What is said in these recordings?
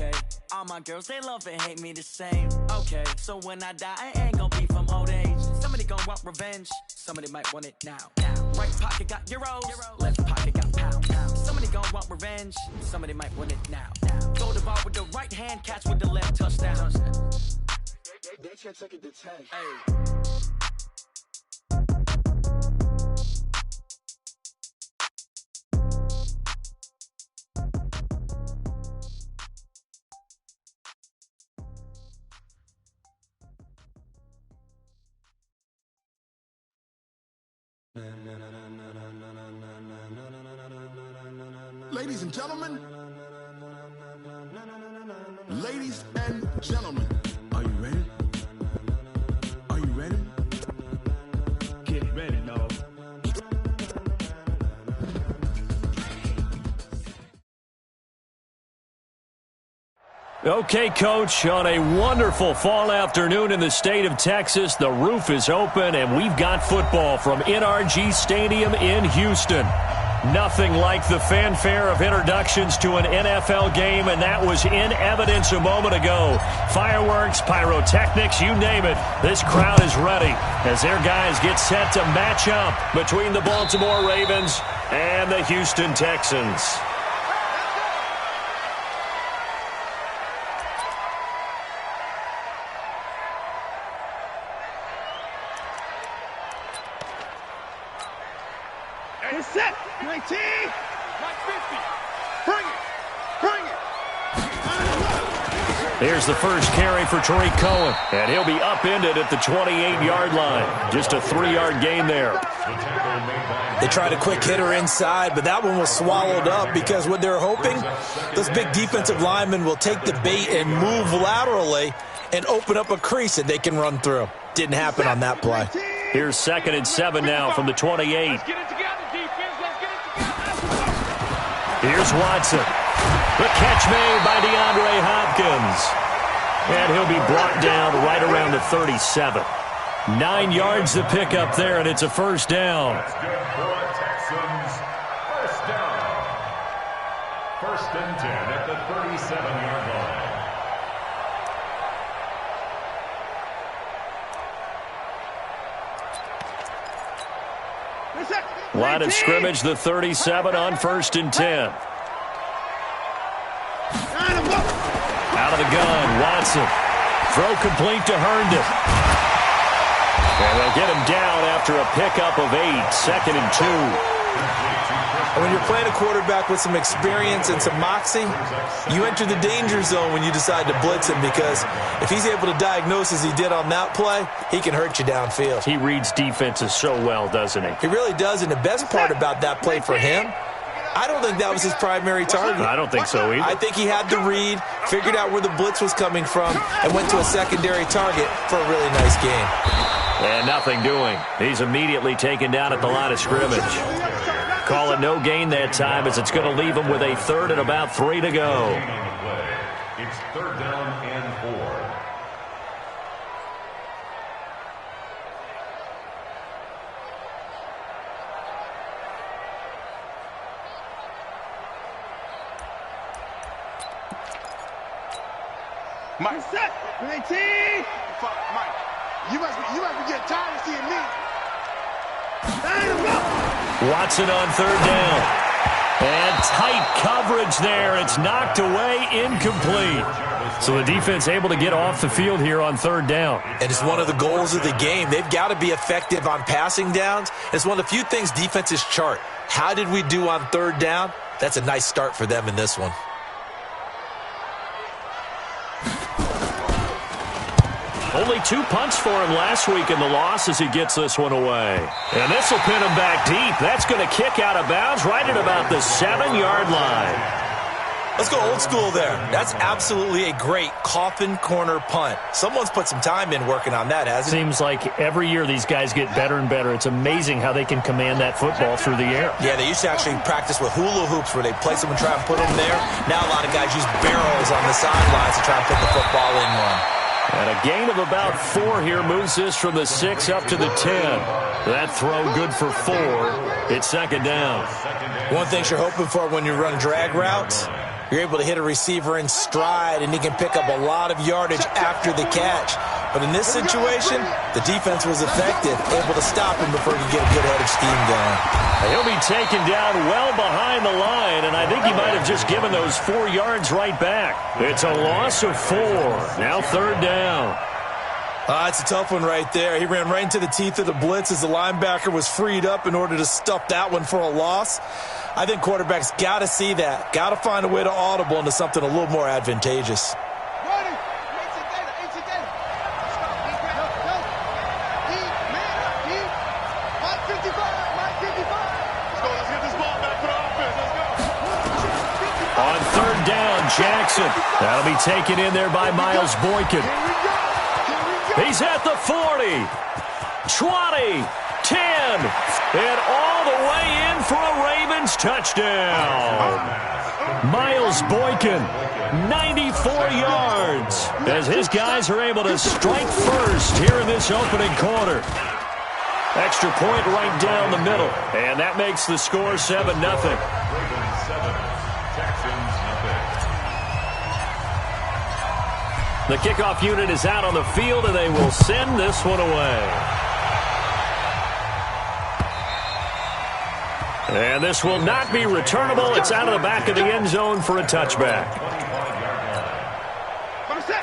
Okay, all my girls, they love and hate me the same. Okay, so when I die, I ain't gonna be from old age. Somebody gonna want revenge, somebody might want it now. Right pocket got euros, left pocket got pounds. Somebody gonna want revenge, somebody might want it now. Go to bar with the right hand, catch with the left, touchdown. They can't take it to 10. Hey. Ladies and gentlemen, are you ready? Are you ready? Get ready, dog. Okay, Coach, on a wonderful fall afternoon in the state of Texas, the roof is open, and we've got football from NRG Stadium in Houston. Nothing like the fanfare of introductions to an NFL game, and that was in evidence a moment ago. Fireworks, pyrotechnics, you name it. This crowd is ready as their guys get set to match up between the Baltimore Ravens and the Houston Texans. It's set. 19. Right 50. Bring it. Here's the first carry for Tariq Cohen, and he'll be upended at the 28-yard line. Just a 3-yard gain there. They tried a quick hitter inside, but that one was swallowed up because what they're hoping, those big defensive linemen will take the bait and move laterally and open up a crease that they can run through. Didn't happen on that play. Here's 2nd and 7 now from the 28. Here's Watson. The catch made by DeAndre Hopkins. And he'll be brought down right around the 37. 9 yards to pick up there, and it's a first down. That's good for Texans. First down. 1st and 10 at the 37-yard line. Line of scrimmage, the 37 on 1st and 10. Out of the gun, Watson. Throw complete to Herndon. And they'll get him down after a pickup of 8, 2nd and 2. When you're playing a quarterback with some experience and some moxie, you enter the danger zone when you decide to blitz him, because if he's able to diagnose as he did on that play, he can hurt you downfield. He reads defenses so well, doesn't he? He really does, and the best part about that play for him, I don't think that was his primary target. I don't think so either. I think he had the read, figured out where the blitz was coming from, and went to a secondary target for a really nice game. And nothing doing. He's immediately taken down at the line of scrimmage. Call it no gain that time, as it's going to leave him with a 3rd and about 3 to go. It's 3rd down and 4. Mike, set. 19. Fuck, Mike. You must be getting tired of seeing me. Watson on 3rd down. And tight coverage there. It's knocked away, incomplete. So the defense able to get off the field here on 3rd down. And it's one of the goals of the game. They've got to be effective on passing downs. It's one of the few things defenses chart. How did we do on 3rd down? That's a nice start for them in this one. Only 2 punts for him last week in the loss as he gets this one away. And this will pin him back deep. That's going to kick out of bounds right at about the 7-yard line. Let's go old school there. That's absolutely a great coffin corner punt. Someone's put some time in working on that, hasn't it? Seems like every year these guys get better and better. It's amazing how they can command that football through the air. Yeah, they used to actually practice with hula hoops where they place them and try and put them there. Now a lot of guys use barrels on the sidelines to try and put the football in one. And a gain of about 4 here moves this from the 6 up to the 10. That throw good for 4. It's 2nd down. One thing you're hoping for when you run drag routes, You're able to hit a receiver in stride, and he can pick up a lot of yardage after the catch. But in this situation, the defense was effective, able to stop him before he could get a good head of steam going. He'll be taken down well behind the line, and I think he might have just given those 4 yards right back. It's a loss of 4. Now 3rd down. It's a tough one right there. He ran right into the teeth of the blitz as the linebacker was freed up in order to stuff that one for a loss. I think quarterbacks got to see that. Got to find a way to audible into something a little more advantageous. On 3rd down, Jackson. That'll be taken in there by Miles Boykin. He's at the 40, 20, 10, and all the way in for a Ravens touchdown. Miles Boykin, 94 yards, as his guys are able to strike first here in this opening quarter. Extra point right down the middle, and that makes the score 7-0. Ravens 7, Texans nothing. The kickoff unit is out on the field, and they will send this one away. And this will not be returnable. It's out of the back of the end zone for a touchback.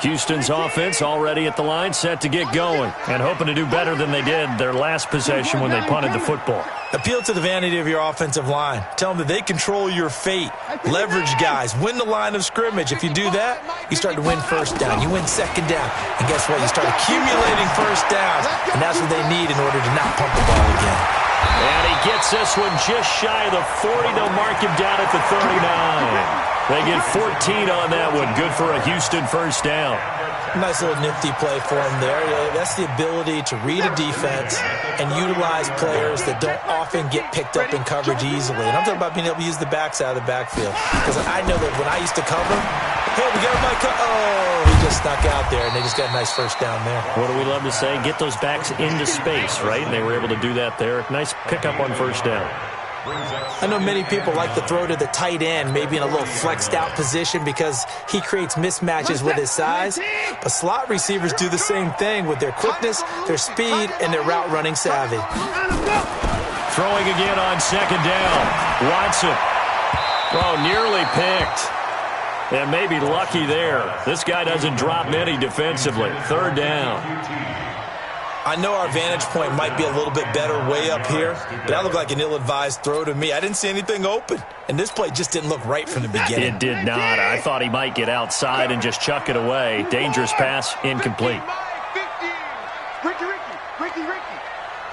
Houston's offense already at the line, set to get going, and hoping to do better than they did their last possession when they punted the football. Appeal to the vanity of your offensive line. Tell them that they control your fate. Leverage guys. Win the line of scrimmage. If you do that, you start to win 1st down. You win 2nd down. And guess what? You start accumulating 1st downs. And that's what they need in order to not pump the ball again. And he gets this one just shy of the 40. They'll mark him down at the 39. They get 14 on that one. Good for a Houston 1st down. Nice little nifty play for him there. That's the ability to read a defense and utilize players that don't often get picked up in coverage easily. And I'm talking about being able to use the backside of the backfield. Because I know that when I used to cover, hey, we got a Mike. Oh, he just snuck out there, and they just got a nice 1st down there. What do we love to say? Get those backs into space, right? And they were able to do that there. Nice pickup on 1st down. I know many people like to throw to the tight end, maybe in a little flexed out position because he creates mismatches with his size. But slot receivers do the same thing with their quickness, their speed, and their route running savvy. Throwing again on 2nd down. Watson. Oh, nearly picked. And maybe lucky there. This guy doesn't drop many defensively. 3rd down. I know our vantage point might be a little bit better way up here, but that looked like an ill-advised throw to me. I didn't see anything open, and this play just didn't look right from the beginning. It did not. I thought he might get outside and just chuck it away. Dangerous pass, incomplete. Ricky.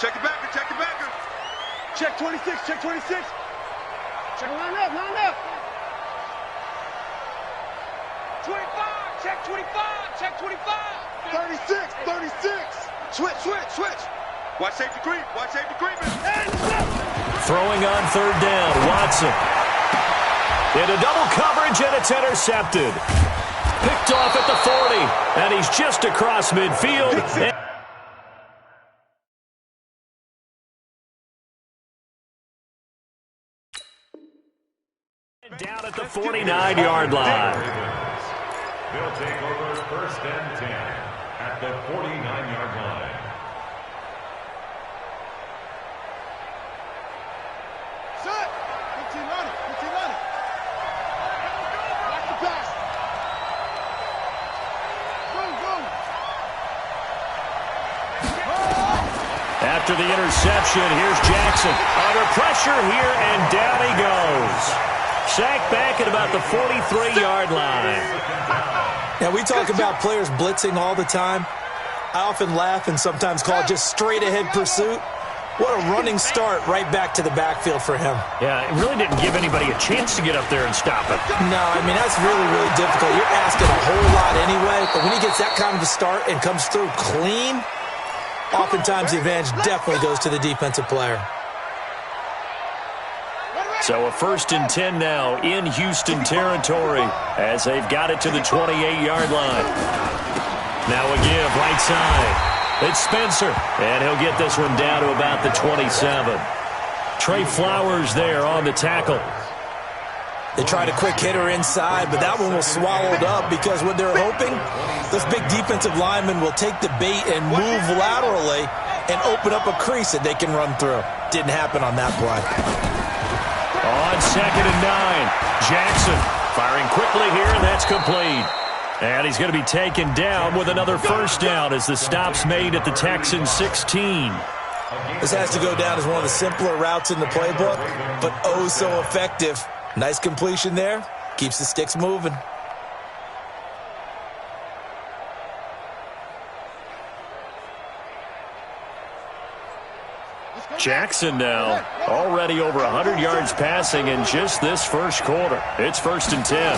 Check the backer, check the backer. Check 26, check 26. Check line up. 25, check 25, check 25. 36. Switch. Watch safety creep. Throwing on 3rd down, Watson. Into double coverage, and it's intercepted. Picked off at the 40, and he's just across midfield. And down at the 49-yard line. They'll take over 1st and 10 at the 49-yard line. Set. 15 on it. Back to pass. Go. After the interception, here's Jackson. Under pressure here, and down he goes. Sacked back at about the 43-yard line. Now, we talk about players blitzing all the time. I often laugh and sometimes call it just straight-ahead pursuit. What a running start right back to the backfield for him. Yeah, it really didn't give anybody a chance to get up there and stop it. No, I mean, that's really, really difficult. You're asking a whole lot anyway, but when he gets that kind of a start and comes through clean, oftentimes the advantage definitely goes to the defensive player. So a 1st and 10 now in Houston territory as they've got it to the 28-yard line. Now a give right side. It's Spencer, and he'll get this one down to about the 27. Trey Flowers there on the tackle. They tried a quick hitter inside, but that one was swallowed up because what they're hoping, those big defensive linemen will take the bait and move laterally and open up a crease that they can run through. Didn't happen on that play. On 2nd and 9, Jackson firing quickly here, and that's complete. And he's going to be taken down with another first down as the stop's made at the Texans 16. This has to go down as one of the simpler routes in the playbook, but oh so effective. Nice completion there. Keeps the sticks moving. Jackson now already over 100 yards passing in just this first quarter. It's 1st and 10.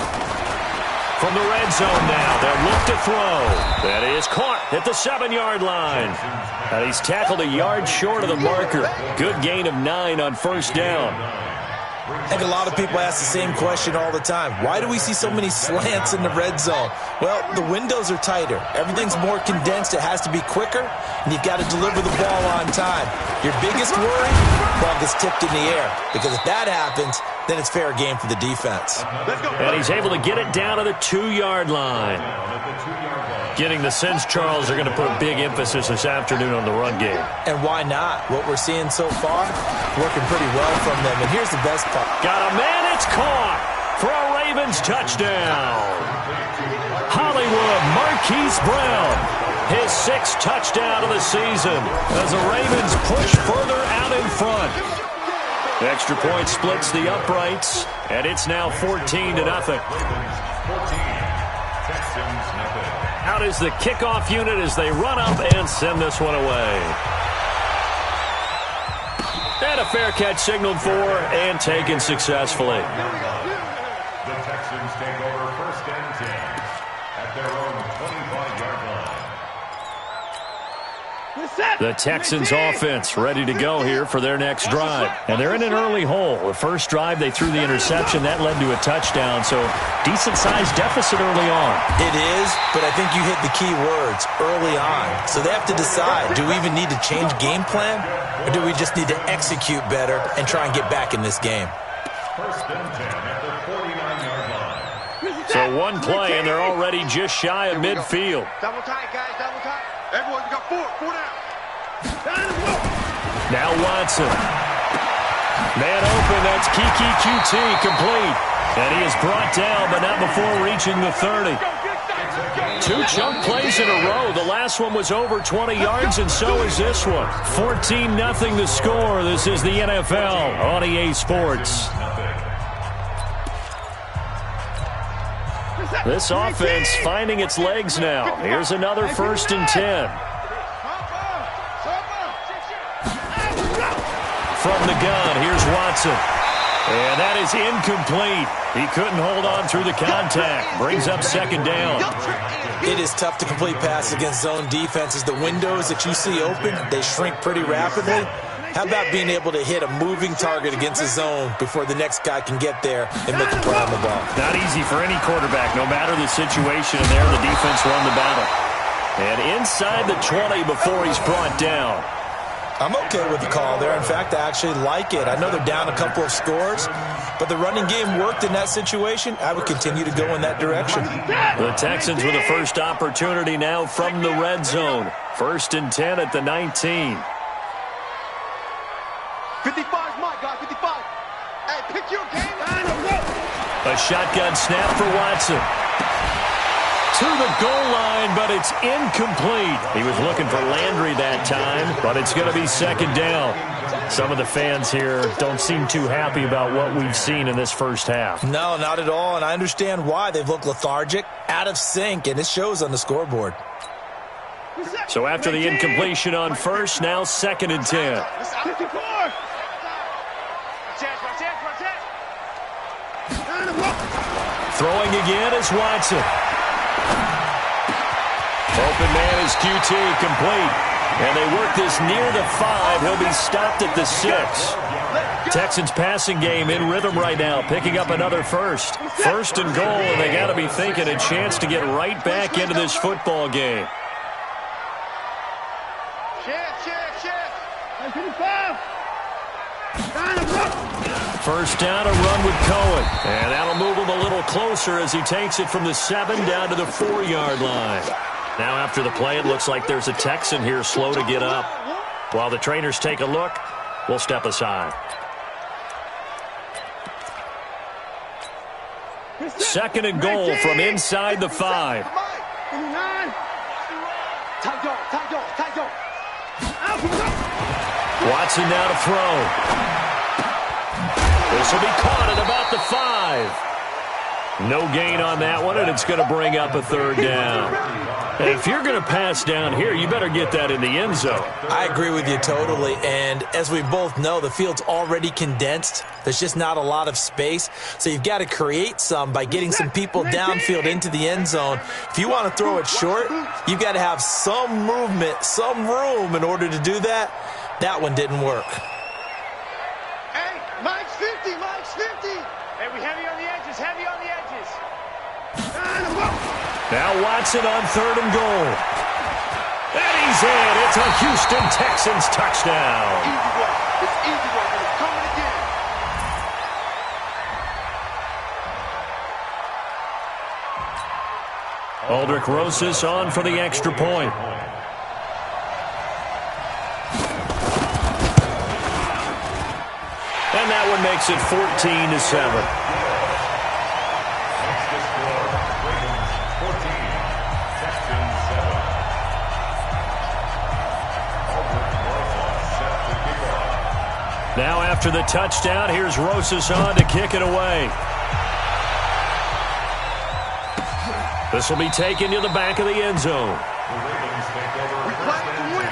From the red zone now, they'll look to throw. That is caught at the 7-yard line. And he's tackled a yard short of the marker. Good gain of 9 on first down. I think a lot of people ask the same question all the time. Why do we see so many slants in the red zone? Well, the windows are tighter. Everything's more condensed. It has to be quicker, and you've got to deliver the ball on time. Your biggest worry, ball gets tipped in the air, because if that happens, then it's fair game for the defense. And he's able to get it down to the 2-yard line. Getting the sense Charles are going to put a big emphasis this afternoon on the run game. And why not? What we're seeing so far, working pretty well from them. And here's the best part. Got a man, it's caught for a Ravens touchdown. Hollywood Marquise Brown, his 6th touchdown of the season as the Ravens push further out in front. The extra point splits the uprights, and it's now 14-0. Out is the kickoff unit as they run up and send this one away. And a fair catch signaled for and taken successfully. The Texans take over 1st and 10 at their own 25-yard line. The Texans offense ready to go here for their next drive. And they're in an early hole. The first drive, they threw the interception. That led to a touchdown, so decent-sized deficit early on. It is, but I think you hit the key words, early on. So they have to decide, do we even need to change game plan, or do we just need to execute better and try and get back in this game? 1st and 10 at the 49-yard line. So one play, and they're already just shy of midfield. Double tight, guys, double tight. Everyone, you got 4 down. Now Watson. Man open, that's Kiki QT complete. And he is brought down, but not before reaching the 30. 2 chunk plays in a row. The last one was over 20 yards, and so is this one. 14-0 the score. This is the NFL on EA Sports. This offense finding its legs now. Here's another 1st and 10. From the gun, here's Watson. And that is incomplete. He couldn't hold on through the contact. Brings up 2nd down. It is tough to complete passes against zone defenses. The windows that you see open, they shrink pretty rapidly. How about being able to hit a moving target against a zone before the next guy can get there and make a play on the ball? Not easy for any quarterback, no matter the situation. And there, the defense won the battle. And inside the 20 before he's brought down. I'm okay with the call there. In fact, I actually like it. I know they're down a couple of scores, but the running game worked in that situation. I would continue to go in that direction. The Texans with a first opportunity now from the red zone. 1st and 10 at the 19. 55's my guy, 55. Hey, pick your game. A shotgun snap for Watson. To the goal line, but it's incomplete. He was looking for Landry that time, but it's going to be 2nd down. Some of the fans here don't seem too happy about what we've seen in this first half. No, not at all, and I understand why. They've looked lethargic, out of sync, and it shows on the scoreboard. So after the incompletion on first, now 2nd and 10. 54. Throwing again is Watson. Open man is QT, complete. And they work this near the 5. He'll be stopped at the 6. Texans passing game in rhythm right now, picking up another first. 1st and goal, and they got to be thinking a chance to get right back into this football game. First down, a run with Cohen. And that'll move him a little closer as he takes it from the 7 down to the 4-yard line. Now after the play, it looks like there's a Texan here slow to get up. While the trainers take a look, we'll step aside. Second and goal from inside the 5. Watson now to throw. This will be caught at about the 5. No gain on that one, and it's going to bring up a third down. And if you're going to pass down here, you better get that in the end zone. I agree with you totally, and as we both know, the field's already condensed. There's just not a lot of space, so you've got to create some by getting some people downfield into the end zone. If you want to throw it short, you've got to have some movement, some room in order to do that. That one didn't work. Hey, Mike's 50, Mike's 50. Hey, we heavy on the edges, heavy on the edges. Now Watson on 3rd and goal. And he's in. It's a Houston Texans touchdown. Easy work. It's easy work, and it's coming again. Aldrich Rosas on for the extra point. And that one makes it 14-7. Now after the touchdown, here's Rosas on to kick it away. This will be taken to the back of the end zone. The Ravens take over first and 10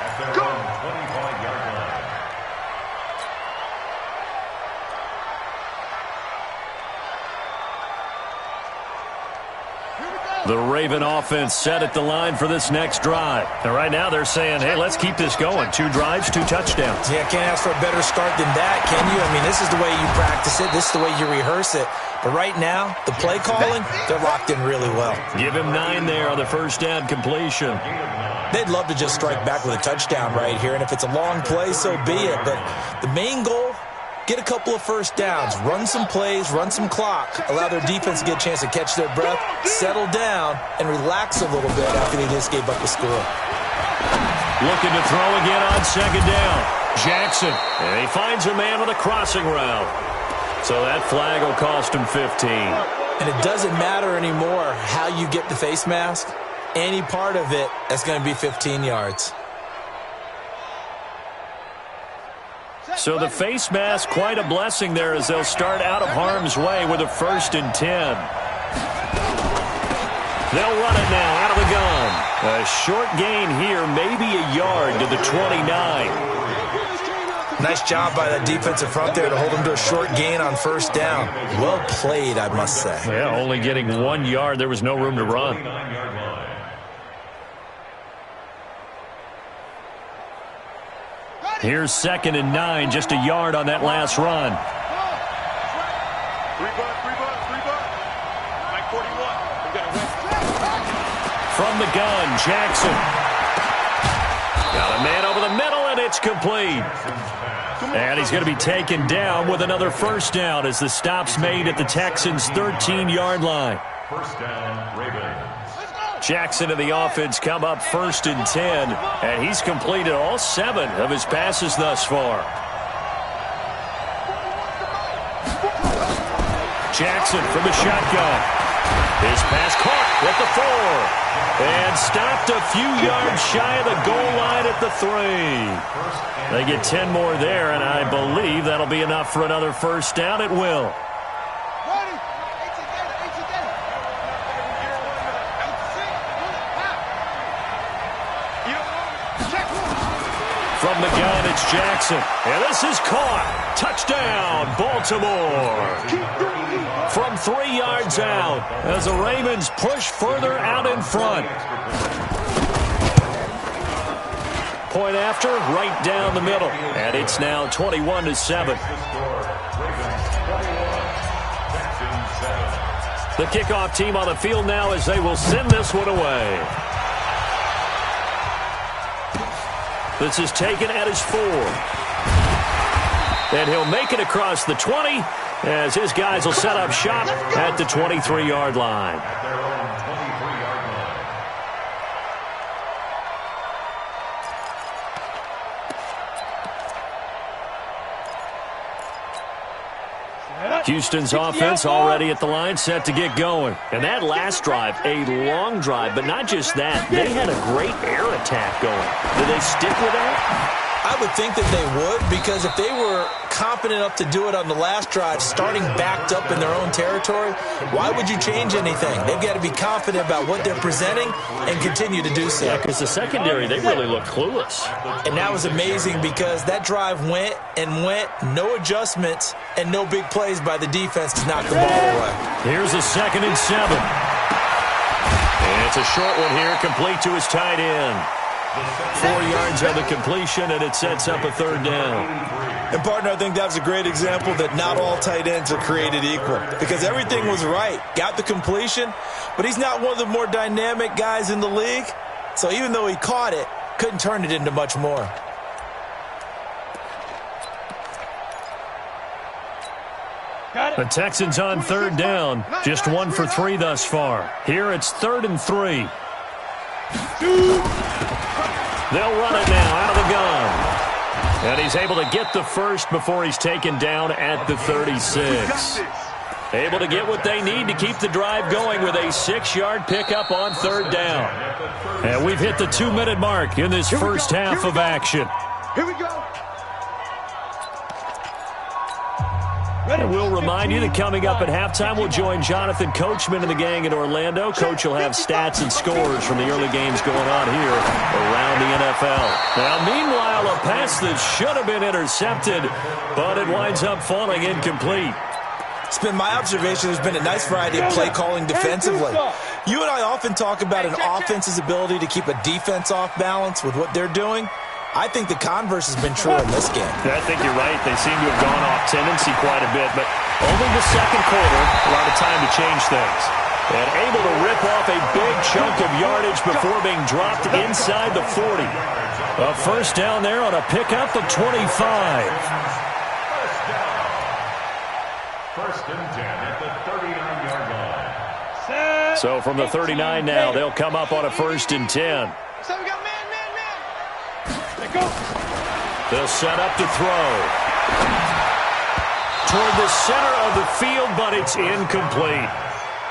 at their own 25-yard line. The Raven offense set at the line for this next drive. And right now they're saying, hey, let's keep this going. 2 drives, 2 touchdowns. Yeah, can't ask for a better start than that, can you? I mean, this is the way you practice it. This is the way you rehearse it. But right now, the play calling, they're locked in really well. Give him 9 there on the first down completion. They'd love to just strike back with a touchdown right here. And if it's a long play, so be it. But the main goal, get a couple of first downs, run some plays, run some clock, allow their defense to get a chance to catch their breath, settle down, and relax a little bit after they just gave up the score. Looking to throw again on 2nd down. Jackson, and he finds a man on a crossing route. So that flag will cost him 15. And it doesn't matter anymore how you get the face mask. Any part of it, that's going to be 15 yards. So the face mask, quite a blessing there as they'll start out of harm's way with a 1st and 10. They'll run it now out of the gun. A short gain here, maybe a yard to the 29. Nice job by that defensive front there to hold them to a short gain on 1st down. Well played, I must say. Yeah, only getting 1 yard. There was no room to run. Here's 2nd and 9, just a yard on that last run. 3 bucks. Mike 41. We got to win. From the gun, Jackson. Got a man over the middle, and it's complete. And he's going to be taken down with another 1st down as the stop's made at the Texans' 13-yard line. 1st down, Ravens. Jackson and the offense come up 1st and 10, and he's completed all 7 of his passes thus far. Jackson from the shotgun. His pass caught at the 4. And stopped a few yards shy of the goal line at the 3. They get 10 more there, and I believe that'll be enough for another 1st down. It will. From the gun, it's Jackson. And this is caught. Touchdown, Baltimore. From 3 yards out as the Ravens push further out in front. Point after, right down the middle. And it's now 21-7. The kickoff team on the field now as they will send this one away. This is taken at his 4. And he'll make it across the 20 as his guys will set up shop at the 23-yard line. At their own 23-yard line. Houston's offense already at the line, set to get going. And that last drive, a long drive, but not just that. They had a great air attack going. Did they stick with that? I would think that they would, because if they were confident enough to do it on the last drive, starting backed up in their own territory, why would you change anything? They've got to be confident about what they're presenting and continue to do so. Yeah, because the secondary, they really looked clueless. And that was amazing because that drive went and went, no adjustments, and no big plays by the defense to knock the ball away. Here's a 2nd and 7. And it's a short one here, complete to his tight end. 4 yards on the completion, and it sets up a 3rd down. And, partner, I think that was a great example that not all tight ends are created equal, because everything was right. Got the completion, but he's not one of the more dynamic guys in the league. So even though he caught it, couldn't turn it into much more. The Texans on 3rd down, just 1 for 3 thus far. Here it's 3rd and 3. They'll run it now out of the gun. And he's able to get the first before he's taken down at the 36. Able to get what they need to keep the drive going with a 6-yard pickup on 3rd down. And we've hit the 2-minute mark in this first half of action. Here we go. And we'll remind you that coming up at halftime, we'll join Jonathan Coachman and the gang in Orlando. Coach will have stats and scores from the early games going on here around the NFL. Now, meanwhile, a pass that should have been intercepted, but it winds up falling incomplete. It's been my observation there's been a nice variety of play calling defensively. You and I often talk about an offense's ability to keep a defense off balance with what they're doing. I think the converse has been true in this game. I think you're right. They seem to have gone off tendency quite a bit, but only the second quarter, a lot of time to change things. And able to rip off a big chunk of yardage before being dropped inside the 40. A 1st down there on a pickup of 25. 1st and 10 at the 39-yard line. So from the 39 now, they'll come up on a 1st and 10. So we got man. They'll set up to throw. Toward the center of the field, but it's incomplete.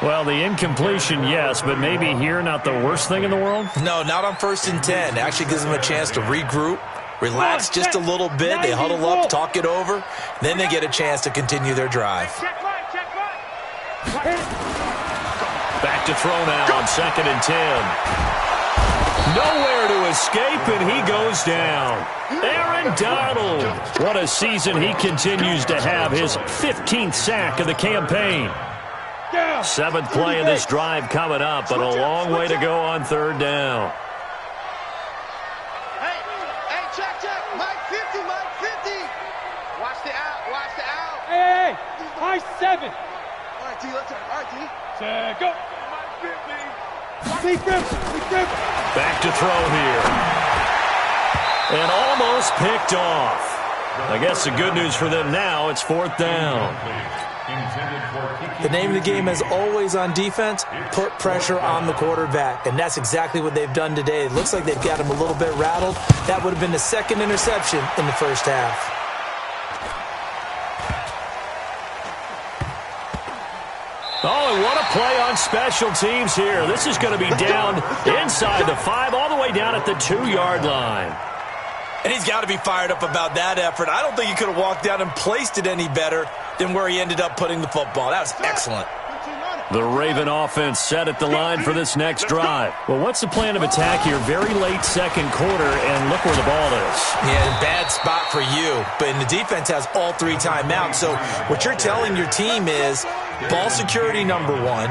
Well, the incompletion, yes, but maybe here not the worst thing in the world? No, not on 1st and 10. It actually gives them a chance to regroup, relax just a little bit. They huddle up, talk it over. Then they get a chance to continue their drive. Back to throw now on 2nd and 10. Nowhere to escape, and he goes down. Aaron Donald. What a season he continues to have. His 15th sack of the campaign. 7th play of this drive coming up, but a long way to go on 3rd down. Hey, check. Mike 50. Watch the out. Hey, high 7. All right, D, let's go. All right, D. Go. Mike 50. Back to throw here. And almost picked off. I guess the good news for them now, it's 4th down. The name of the game is always on defense, put pressure on the quarterback. And that's exactly what they've done today. It looks like they've got him a little bit rattled. That would have been the 2nd interception in the first half. Oh, and what a play on special teams here. This is going to be down inside the 5, all the way down at the 2-yard line. And he's got to be fired up about that effort. I don't think he could have walked down and placed it any better than where he ended up putting the football. That was excellent. The Raven offense set at the line for this next drive. Well, what's the plan of attack here? Very late 2nd quarter, and look where the ball is. Yeah, bad spot for you. But the defense has all 3 timeouts. So what you're telling your team is ball security number 1.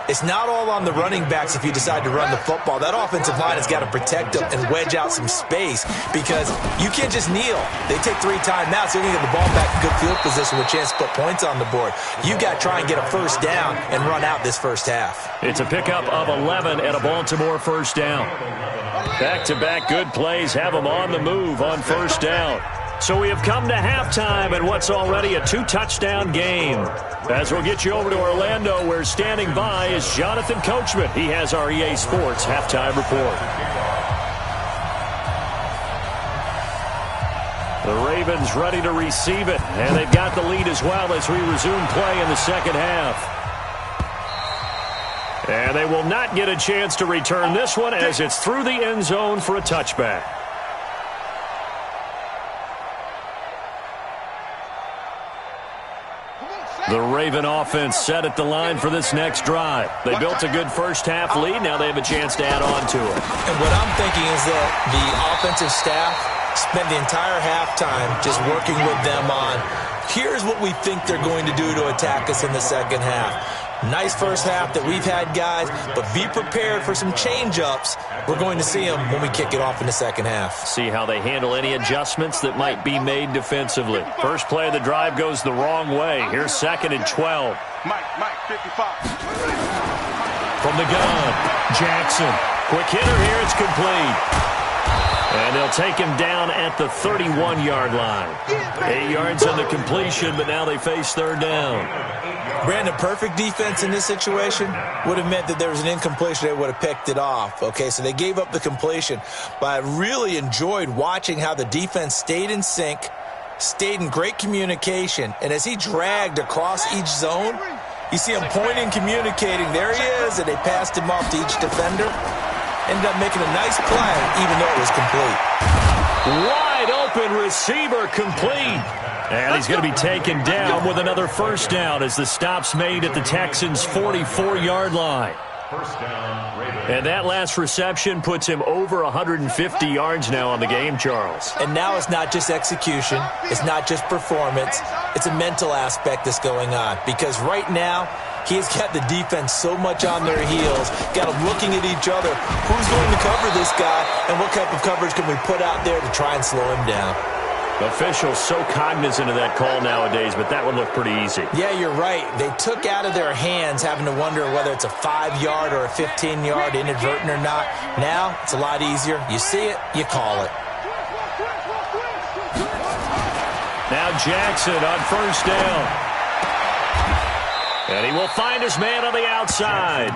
It's not all on the running backs if you decide to run the football. That offensive line has got to protect them and wedge out some space because you can't just kneel. They take 3 timeouts. They're going to get the ball back in good field position with a chance to put points on the board. You've got to try and get a 1st down and run out this first half. It's a pickup of 11 and a Baltimore 1st down. Back-to-back good plays have them on the move on 1st down. So we have come to halftime in what's already a 2-touchdown game. As we'll get you over to Orlando, where standing by is Jonathan Coachman. He has our EA Sports halftime report. The Ravens ready to receive it, and they've got the lead as well as we resume play in the second half. And they will not get a chance to return this one as it's through the end zone for a touchback. The Raven offense set at the line for this next drive. They built a good first half lead. Now they have a chance to add on to it. And what I'm thinking is that the offensive staff spent the entire halftime just working with them on, here's what we think they're going to do to attack us in the second half. Nice first half that we've had, guys, but be prepared for some change-ups. We're going to see them when we kick it off in the second half. See how they handle any adjustments that might be made defensively. First play of the drive goes the wrong way. Here's 2nd and 12. Mike, 55. From the gun, Jackson. Quick hitter here, it's complete. And they'll take him down at the 31-yard line. 8 yards on the completion, but now they face third down. Brandon, perfect defense in this situation would have meant that there was an incompletion. They would have picked it off. Okay, so they gave up the completion. But I really enjoyed watching how the defense stayed in sync, stayed in great communication. And as he dragged across each zone, you see him pointing, communicating. There he is, and they passed him off to each defender. Ended up making a nice play, even though it was complete. Wide open receiver complete. And he's going to be taken down with another first down as the stop's made at the Texans' 44-yard line. And that last reception puts him over 150 yards now on the game, Charles. And now it's not just execution. It's not just performance. It's a mental aspect that's going on. Because right now, he's got the defense so much on their heels, got them looking at each other. Who's going to cover this guy, and what type of coverage can we put out there to try and slow him down? Officials so cognizant of that call nowadays, but that would look pretty easy. Yeah, you're right. They took out of their hands having to wonder whether it's a 5-yard or a 15-yard inadvertent or not. Now, it's a lot easier. You see it, you call it. Now Jackson on first down. And he will find his man on the outside.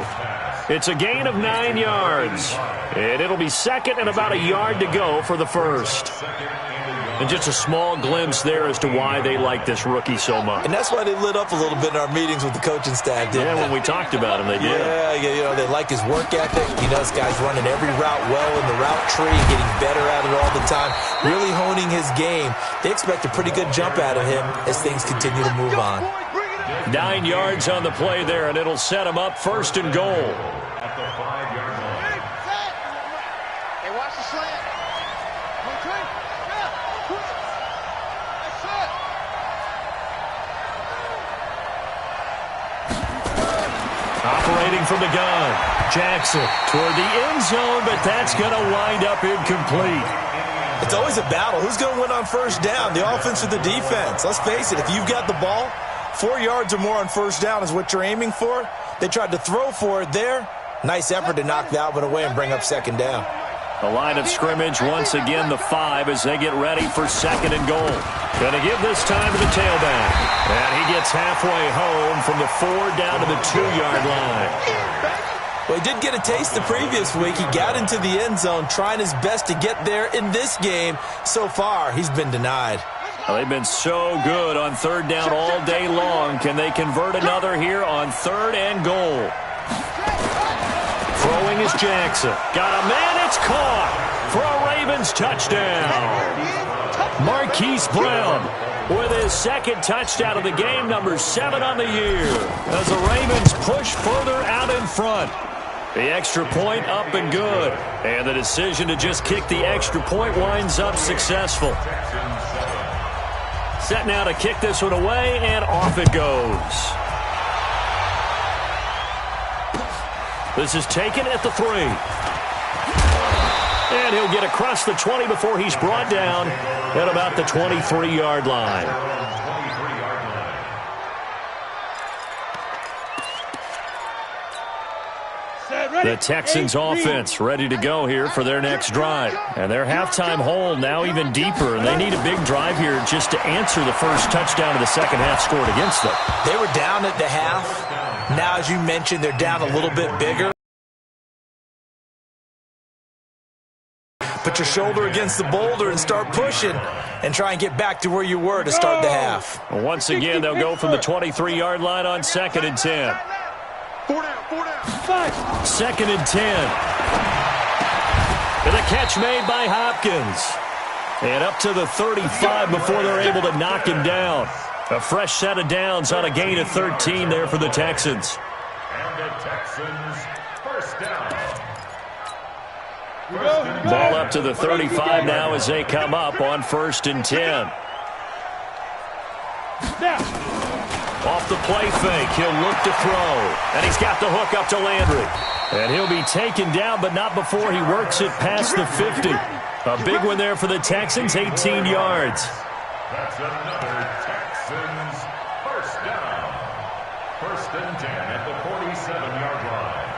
It's a gain of 9 yards. And it'll be 2nd and about a yard to go for the first. And just a small glimpse there as to why they like this rookie so much. And that's why they lit up a little bit in our meetings with the coaching staff, didn't they? When we talked about him, they did. Yeah, you know, they like his work ethic. You know, this guy's running every route well in the route tree, getting better at it all the time, really honing his game. They expect a pretty good jump out of him as things continue to move on. 9 yards on the play there, and it'll set him up 1st and goal. At the 5-yard line. Hey, watch the slant. Operating from the gun, Jackson toward the end zone, but that's going to wind up incomplete. It's always a battle. Who's going to win on first down, the offense or the defense? Let's face it, if you've got the ball, 4 yards or more on first down is what you're aiming for. They tried to throw for it there. Nice effort to knock that one away and bring up 2nd down. The line of scrimmage once again the 5 as they get ready for 2nd and goal. Going to give this time to the tailback. And he gets halfway home from the 4 down to the 2-yard line. Well, he did get a taste the previous week. He got into the end zone trying his best to get there in this game. So far, he's been denied. Well, they've been so good on 3rd down all day long. Can they convert another here on 3rd and goal? Throwing is Jackson. Got a man, it's caught for a Ravens touchdown. Marquise Brown with his 2nd touchdown of the game, number 7 on the year, as the Ravens push further out in front. The extra point up and good. And the decision to just kick the extra point winds up successful. Set now to kick this one away, and off it goes. This is taken at the 3. And he'll get across the 20 before he's brought down at about the 23-yard line. Set, ready. The Texans offense ready to go here for their next drive. And their halftime hole now even deeper. And they need a big drive here just to answer the first touchdown of the second half scored against them. They were down at the half. Now, as you mentioned, they're down a little bit bigger. Put your shoulder against the boulder and start pushing and try and get back to where you were to start the half. Once again, they'll go from the 23-yard line on 2nd and 10. 4 down. 2nd and 10. And a catch made by Hopkins. And up to the 35 before they're able to knock him down. A fresh set of downs on a gain of 13 there for the Texans. And the Texans first down. Ball up to the 35 now as they come up on 1st and 10. Off the play fake, he'll look to throw. And he's got the hook up to Landry. And he'll be taken down, but not before he works it past the 50. A big one there for the Texans, 18 yards. That's another Texans first down. 1st and 10 at the 47-yard line.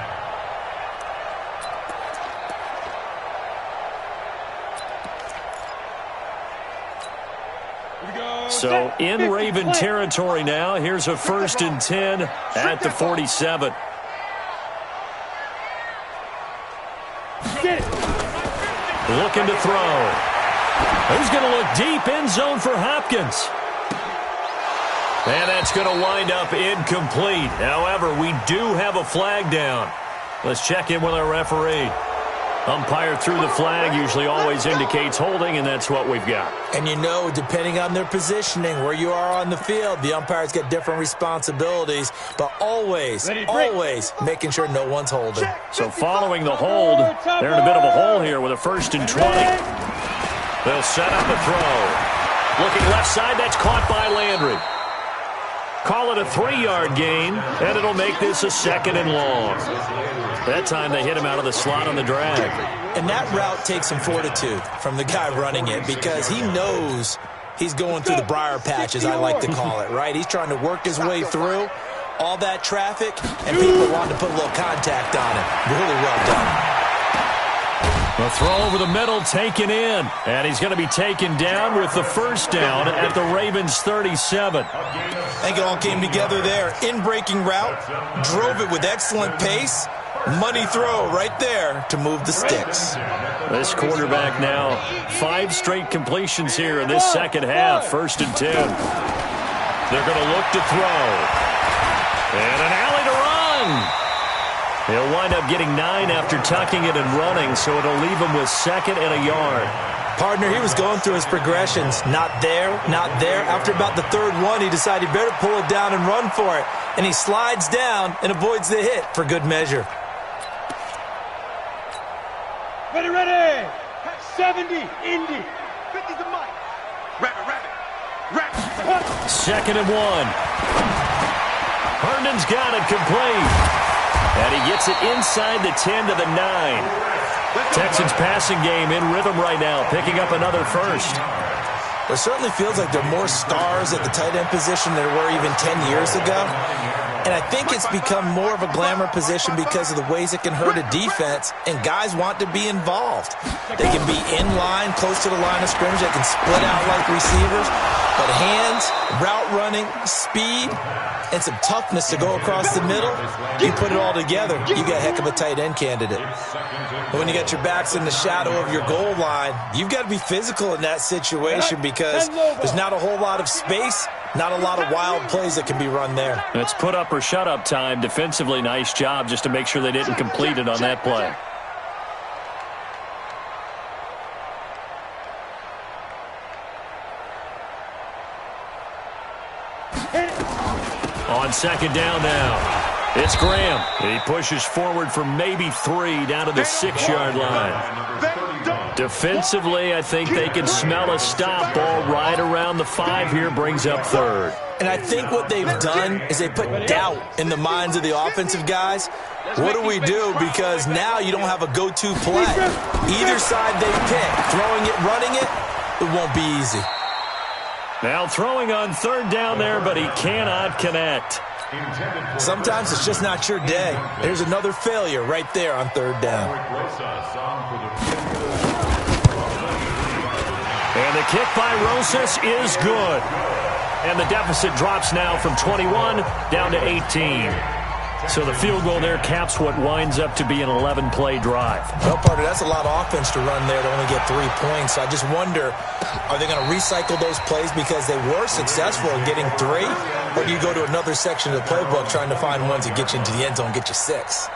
So in Raven territory now. Here's a 1st and 10 at the 47. Looking to throw. Who's going to look deep? End zone for Hopkins. And that's going to wind up incomplete. However, we do have a flag down. Let's check in with our referee. Umpire threw the flag, usually always indicates holding, and that's what we've got. And you know, depending on their positioning, where you are on the field, the umpires get different responsibilities, but always making sure no one's holding. So following the hold, they're in a bit of a hole here with a 1st and 20. They'll set up a throw. Looking left side, that's caught by Landry. Call it a 3-yard gain, and it'll make this a 2nd and long. That time they hit him out of the slot on the drag. And that route takes some fortitude from the guy running it because he knows he's going through the briar patch, as I like to call it, right? He's trying to work his way through all that traffic, and people want to put a little contact on him. Really well done. The throw over the middle taken in, and he's going to be taken down with the 1st down at the Ravens 37. I think it all came together there. In-breaking route, drove it with excellent pace. Money throw right there to move the sticks. This quarterback now, 5 straight completions here in this second half. 1st and 10. They're going to look to throw. And an alley to run. He'll wind up getting 9 after tucking it and running, so it'll leave him with 2nd and a yard. Partner, he was going through his progressions. Not there, not there. After about the 3rd one, he decided he better pull it down and run for it. And he slides down and avoids the hit for good measure. Ready. 70, Indy. 50's the mic. Rabbit. 2nd and 1. Herndon's got it complete. And he gets it inside the 10 to the 9. Texans passing game in rhythm right now, picking up another 1st. It certainly feels like there are more stars at the tight end position than there were even 10 years ago. And I think it's become more of a glamour position because of the ways it can hurt a defense, and guys want to be involved. They can be in line, close to the line of scrimmage. They can split out like receivers. But hands, route running, speed, and some toughness to go across the middle, you put it all together, you got a heck of a tight end candidate. But when you got your backs in the shadow of your goal line, you've got to be physical in that situation because there's not a whole lot of space, not a lot of wild plays that can be run there. It's put up or shut up time. Defensively, nice job just to make sure they didn't complete it on that play. On 2nd down now, it's Graham. He pushes forward for maybe 3 down to the 6-yard line. Defensively, I think they can smell a stop. Ball right around the 5 here, brings up 3rd. And I think what they've done is they put doubt in the minds of the offensive guys. What do we do? Because now you don't have a go-to play. Either side they pick, throwing it, running it, it won't be easy. Now throwing on 3rd down there, but he cannot connect. Sometimes it's just not your day. There's another failure right there on third down. And the kick by Rosas is good. And the deficit drops now from 21 down to 18. So the field goal there caps what winds up to be an 11-play drive. Well, partner, that's a lot of offense to run there to only get 3 points. So I just wonder, are they going to recycle those plays because they were successful in getting 3? Or do you go to another section of the playbook trying to find ones that get you into the end zone and get you 6?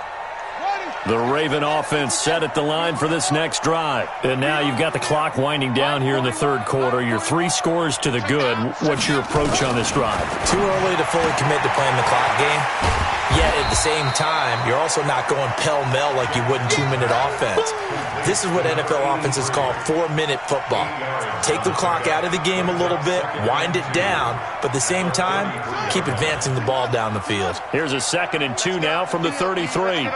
The Raven offense set at the line for this next drive. And now you've got the clock winding down here in the third quarter. You're 3 scores to the good. What's your approach on this drive? Too early to fully commit to playing the clock game. Yet at the same time, you're also not going pell-mell like you would in 2-minute offense. This is what NFL offenses call 4-minute football. Take the clock out of the game a little bit, wind it down, but at the same time, keep advancing the ball down the field. Here's a 2nd and 2 now from the 33.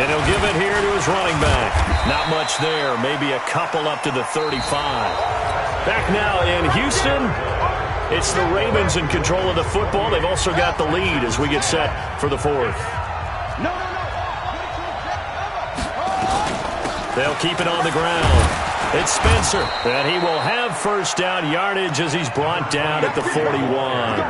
And he'll give it here to his running back. Not much there. Maybe a couple up to the 35. Back now in Houston, it's the Ravens in control of the football. They've also got the lead as we get set for the 4th. They'll keep it on the ground. It's Spencer, and he will have first down yardage as he's brought down at the 41.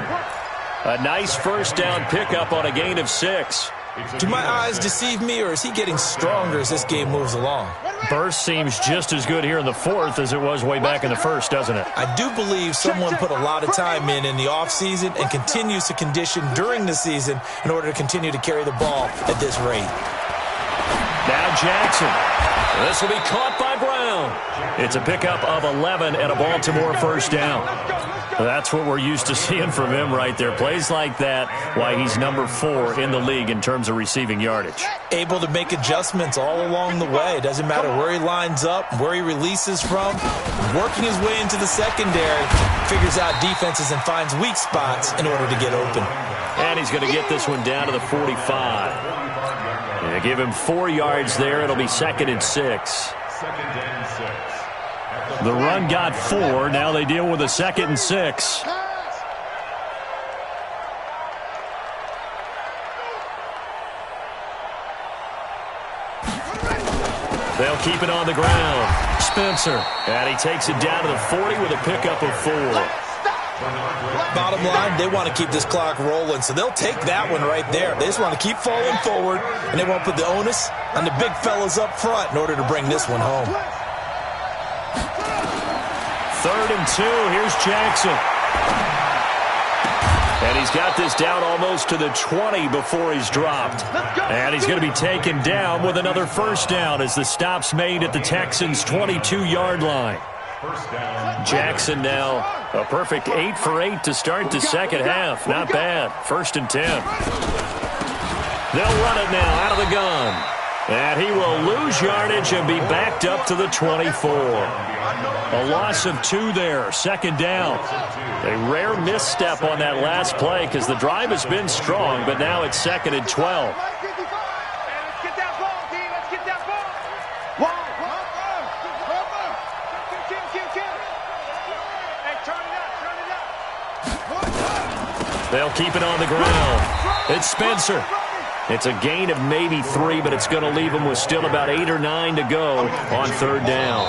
A nice first down pickup on a gain of 6. Do my eyes deceive me, or is he getting stronger as this game moves along? Burst seems just as good here in the 4th as it was way back in the 1st, doesn't it? I do believe someone put a lot of time in the offseason and continues to condition during the season in order to continue to carry the ball at this rate. Now Jackson. This will be caught by Brown. It's a pickup of 11 and a Baltimore first down. That's what we're used to seeing from him right there. Plays like that, why he's number 4 in the league in terms of receiving yardage. Able to make adjustments all along the way. Doesn't matter where he lines up, where he releases from. Working his way into the secondary, figures out defenses and finds weak spots in order to get open. And he's going to get this one down to the 45. They give him 4 yards there. It'll be 2nd and 6. The run got 4. Now they deal with a 2nd and 6. They'll keep it on the ground. Spencer. And he takes it down to the 40 with a pickup of 4. Bottom line, they want to keep this clock rolling, so they'll take that one right there. They just want to keep falling forward, and they want to put the onus on the big fellas up front in order to bring this one home. 3rd and 2. Here's Jackson. And he's got this down almost to the 20 before he's dropped. And he's going to be taken down with another first down as the stop's made at the Texans' 22-yard line. Jackson now a perfect 8 for 8 to start the second half. Not bad. 1st and 10. They'll run it now out of the gun. And he will lose yardage and be backed up to the 24. A loss of 2 there. 2nd down. A rare misstep on that last play because the drive has been strong, but now it's 2nd and 12. They'll keep it on the ground. It's Spencer. It's a gain of maybe 3, but it's going to leave them with still about 8 or 9 to go on 3rd down.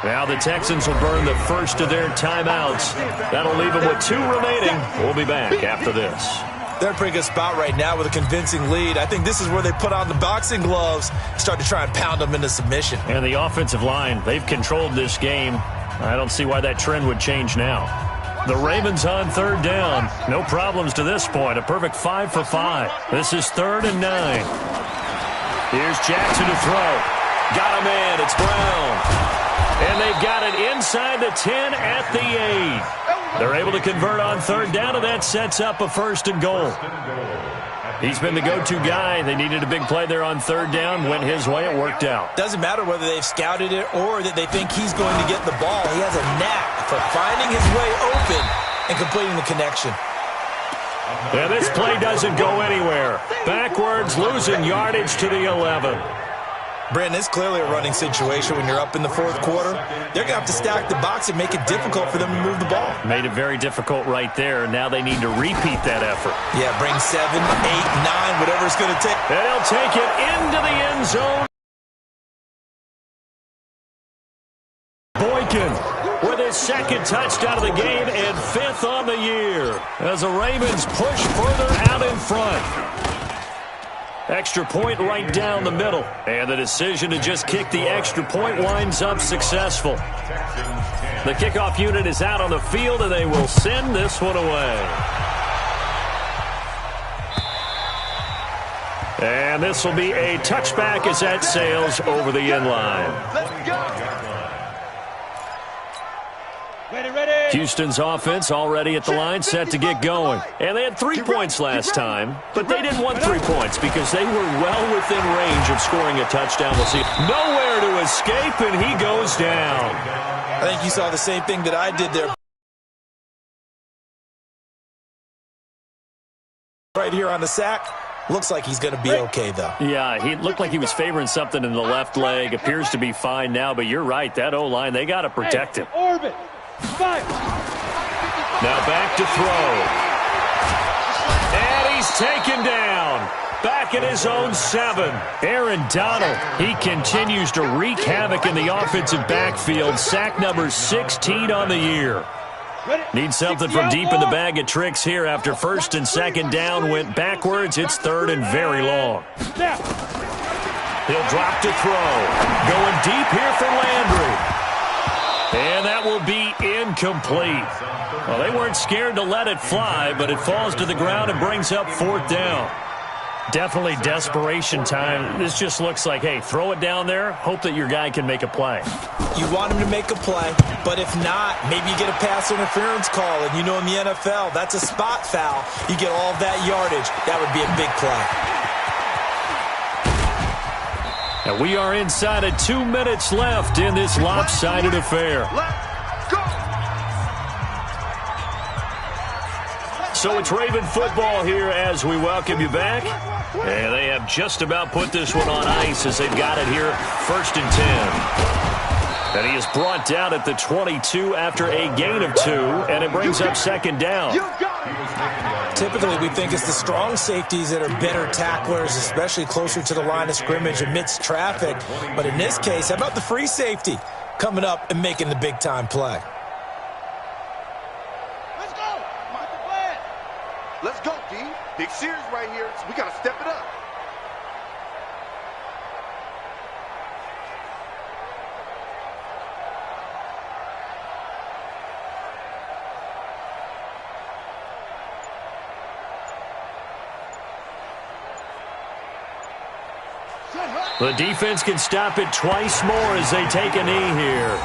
Now the Texans will burn the first of their timeouts. That'll leave them with 2 remaining. We'll be back after this. They're in a pretty good spot right now with a convincing lead. I think this is where they put on the boxing gloves, start to try and pound them into submission. And the offensive line, they've controlled this game. I don't see why that trend would change now. The Ravens on 3rd down. No problems to this point. A perfect 5 for 5. This is 3rd and 9. Here's Jackson to throw. Got him in. It's Brown. And they've got it inside the 10 at the 8. They're able to convert on 3rd down, and that sets up a 1st and goal. He's been the go-to guy. They needed a big play there on 3rd down. Went his way. It worked out. Doesn't matter whether they've scouted it or that they think he's going to get the ball. He has a knack for finding his way open and completing the connection. Yeah, this play doesn't go anywhere. Backwards, losing yardage to the 11. Brandon, it's clearly a running situation when you're up in the fourth quarter. They're going to have to stack the box and make it difficult for them to move the ball. Made it very difficult right there. Now they need to repeat that effort. Yeah, bring 7, 8, 9, whatever it's going to take. And he'll take it into the end zone. Boykin with his second touchdown of the game and 5th on the year as the Ravens push further out in front. Extra point right down the middle. And the decision to just kick the extra point winds up successful. The kickoff unit is out on the field, and they will send this one away. And this will be a touchback as that sails over the end line. Let's go. Ready. Houston's offense already at the line, set to get going. And they had 3 points last time, but they didn't want 3 points because they were well within range of scoring a touchdown. We'll see. Nowhere to escape, and he goes down. I think you saw the same thing that I did there. Right here on the sack. Looks like he's going to be okay, though. Yeah, he looked like he was favoring something in the left leg. Appears to be fine now, but you're right. That O-line, they got to protect him. Orbit. Fight. Now back to throw. And he's taken down. Back at his own 7. Aaron Donald, he continues to wreak havoc in the offensive backfield. Sack number 16 on the year. Need something from deep in the bag of tricks here after 1st and 2nd down went backwards. It's 3rd and very long. He'll drop to throw. Going deep here for Landry. And that will be incomplete. Well, they weren't scared to let it fly, but it falls to the ground and brings up 4th down. Definitely desperation time. This just looks like, hey, throw it down there, hope that your guy can make a play. You want him to make a play, but if not, maybe you get a pass interference call, and you know in the NFL, that's a spot foul. You get all of that yardage. That would be a big play. And we are inside of 2 minutes left in this lopsided affair. Let's go. So it's Raven football here as we welcome you back. And they have just about put this one on ice as they've got it here, 1st and 10. And he is brought down at the 22 after a gain of 2, and it brings up 2nd down. Typically, we think it's the strong safeties that are better tacklers, especially closer to the line of scrimmage amidst traffic. But in this case, how about the free safety coming up and making the big-time play? Let's go. Let's go, D. Big series right here. So we got to step it up. The defense can stop it twice more as they take a knee here.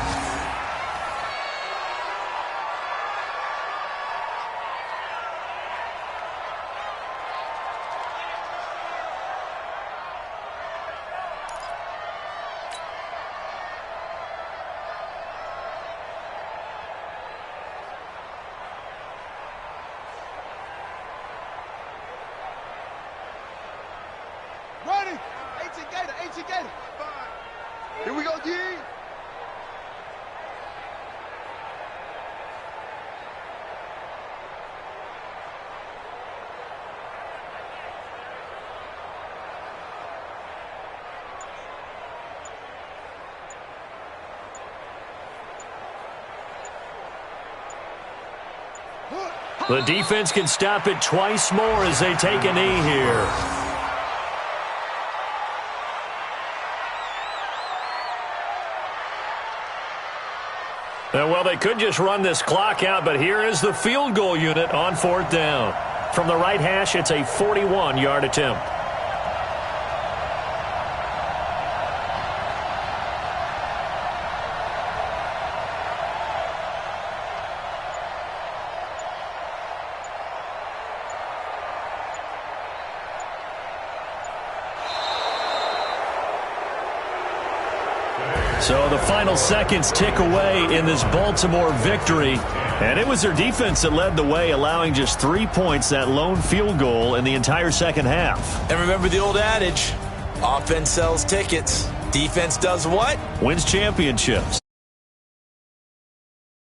Here we go, D. The defense can stop it twice more as they take a knee here. Well, they could just run this clock out, but here is the field goal unit on 4th down. From the right hash, it's a 41-yard attempt. So the final seconds tick away in this Baltimore victory. And it was their defense that led the way, allowing just 3 points, that lone field goal in the entire second half. And remember the old adage, offense sells tickets. Defense does what? Wins championships.